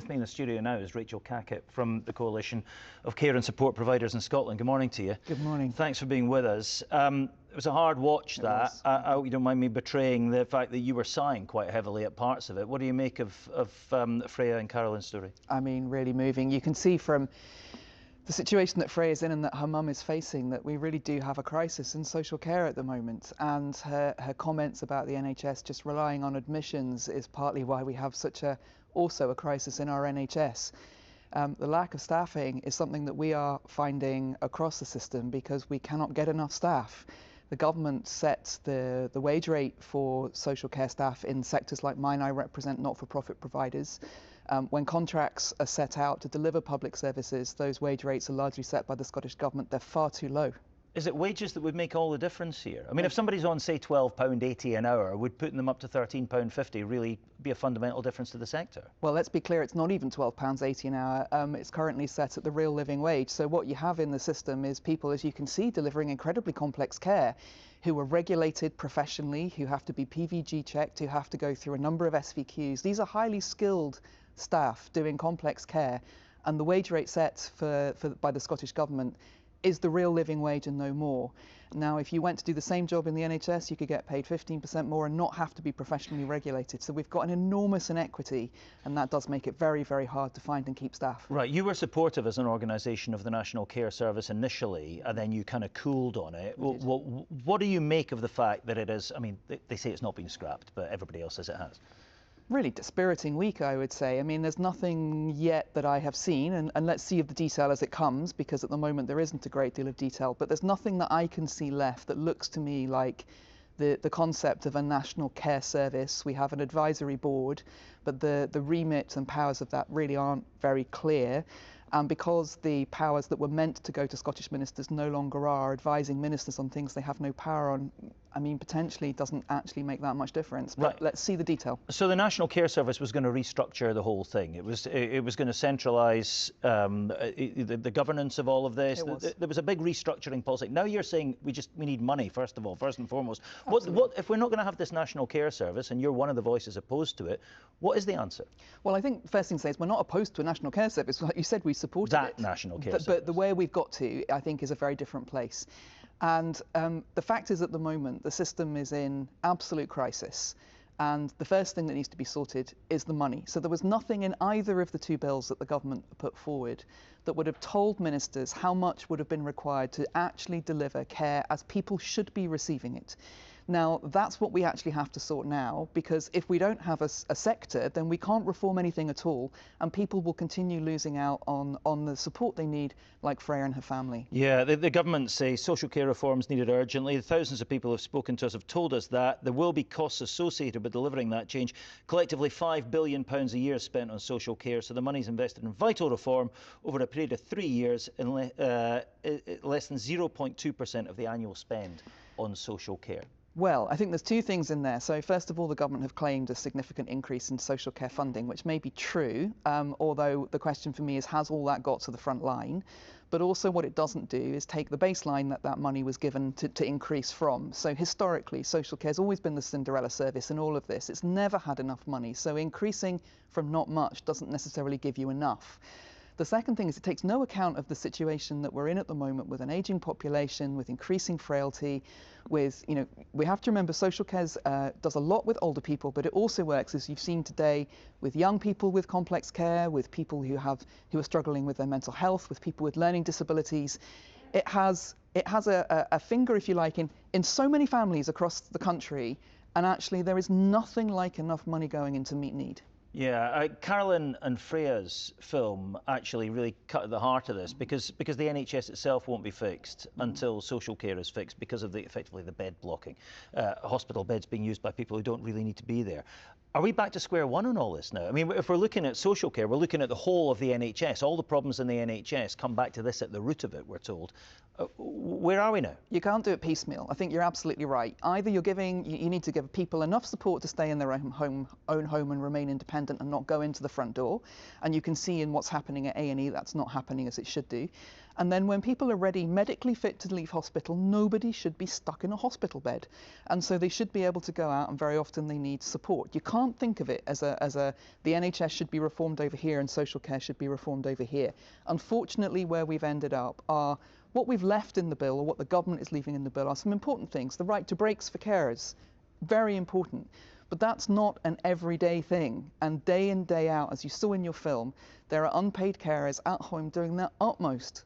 with me in the studio now is Rachel Cackett from the Coalition of Care and Support Providers in Scotland. Good morning to you. Good morning. Thanks for being with us. It was a hard watch, that. I hope you don't mind me betraying the fact that you were sighing quite heavily at parts of it. What do you make of Freya and Carolyn's story? I mean, really moving. You can see from the situation that Freya's in and that her mum is facing that we really do have a crisis in social care at the moment. And her comments about the NHS just relying on admissions is partly why we have also a crisis in our NHS. The lack of staffing is something that we are finding across the system because we cannot get enough staff. The government sets the wage rate for social care staff in sectors like mine. I represent not-for-profit providers. When contracts are set out to deliver public services, those wage rates are largely set by the Scottish Government. They're far too low. Is it wages that would make all the difference here? I mean, if somebody's on, say, £12.80 an hour, would putting them up to £13.50 really be a fundamental difference to the sector? Well, let's be clear, it's not even £12.80 an hour. It's currently set at the real living wage. So what you have in the system is people, as you can see, delivering incredibly complex care, who are regulated professionally, who have to be PVG checked, who have to go through a number of SVQs. These are highly skilled staff doing complex care, and the wage rate set by the Scottish Government is the real living wage and no more. Now, if you went to do the same job in the NHS, you could get paid 15% more and not have to be professionally regulated. So we've got an enormous inequity, and that does make it very, very hard to find and keep staff. Right, you were supportive as an organisation of the National Care Service initially, and then you kind of cooled on it. What do you make of the fact that it is, I mean, they say it's not been scrapped, but everybody else says it has? Really dispiriting week, I would say. I mean, there's nothing yet that I have seen, and let's see the detail as it comes, because at the moment there isn't a great deal of detail, but there's nothing that I can see left that looks to me like the concept of a national care service. We have an advisory board, but the remit and powers of that really aren't very clear. And because the powers that were meant to go to Scottish ministers no longer are, advising ministers on things they have no power on, I mean, potentially doesn't actually make that much difference. But right. Let's see the detail. So the National Care Service was going to restructure the whole thing. It was going to centralise the governance of all of this. There was a big restructuring policy. Now you're saying we need money, first and foremost. What if we're not going to have this National Care Service, and you're one of the voices opposed to it, what is the answer? Well, I think the first thing to say is we're not opposed to a National Care Service. Like you said, we supported that National Care Service. But the way we've got to, I think, is a very different place. And the fact is, at the moment, the system is in absolute crisis. And the first thing that needs to be sorted is the money. So there was nothing in either of the two bills that the government put forward that would have told ministers how much would have been required to actually deliver care as people should be receiving it. Now, that's what we actually have to sort now, because if we don't have a sector, then we can't reform anything at all, and people will continue losing out on the support they need, like Freya and her family. Yeah, the government say social care reforms needed urgently. Thousands of people have spoken to us, have told us that. There will be costs associated with delivering that change. Collectively, £5 billion a year spent on social care, so the money's invested in vital reform over a period of 3 years, in less than 0.2% of the annual spend on social care. Well, I think there's two things in there. So first of all, the government have claimed a significant increase in social care funding, which may be true, although the question for me is, has all that got to the front line? But also what it doesn't do is take the baseline that money was given to increase from. So historically, social care has always been the Cinderella service in all of this. It's never had enough money. So increasing from not much doesn't necessarily give you enough. The second thing is it takes no account of the situation that we're in at the moment with an ageing population, with increasing frailty, with, we have to remember social care does a lot with older people, but it also works, as you've seen today, with young people with complex care, with people who are struggling with their mental health, with people with learning disabilities. It has a finger, if you like, in so many families across the country, and actually there is nothing like enough money going in to meet need. Yeah, Carolyn and Freya's film actually really cut at the heart of this, because the NHS itself won't be fixed until social care is fixed, because of effectively the bed blocking, hospital beds being used by people who don't really need to be there. Are we back to square one on all this now? I mean, if we're looking at social care, we're looking at the whole of the NHS. All the problems in the NHS come back to this at the root of it, we're told. Where are we now? You can't do it piecemeal. I think you're absolutely right. Either you need to give people enough support to stay in their own home and remain independent, independent and not go into the front door. And you can see in what's happening at A&E that's not happening as it should do. And then when people are ready, medically fit to leave hospital, nobody should be stuck in a hospital bed. And so they should be able to go out, and very often they need support. You can't think of it as the NHS should be reformed over here and social care should be reformed over here. Unfortunately, where we've ended up are what we've left in the bill, or what the government is leaving in the bill, are some important things. The right to breaks for carers, very important. But that's not an everyday thing. And day in, day out, as you saw in your film, there are unpaid carers at home doing their utmost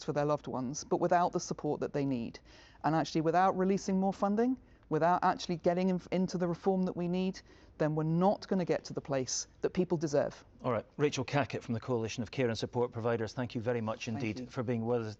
for their loved ones, but without the support that they need. And actually, without releasing more funding, without actually getting into the reform that we need, then we're not going to get to the place that people deserve. All right, Rachel Cackett from the Coalition of Care and Support Providers, thank you very much indeed for being with us.